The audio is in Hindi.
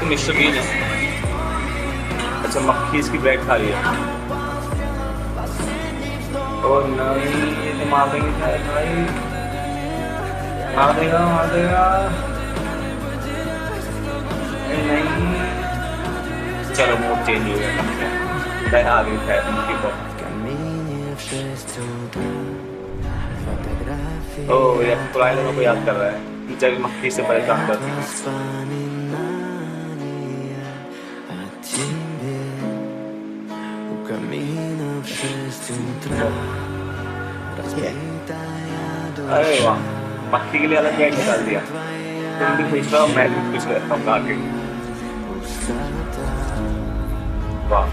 मिस्टर बीन है। अच्छा मक्खी इसकी ब्रेड खा रही है। ओ नहीं ये तो मार देंगे शायद भाई, मार देगा मार देगा। नहीं चलो मूड चेंज हो गया, आ गई शायद मक्खी को। ओ ये पुराने लोगों को याद कर रहा है, टीचर मक्खी से परेशान करती है। अरे वाह, मक्खी के लिए अलग बैग निकाल दिया। तुम भी खुश रहो, मैं भी खुश रहता हूँ खा के। वाह।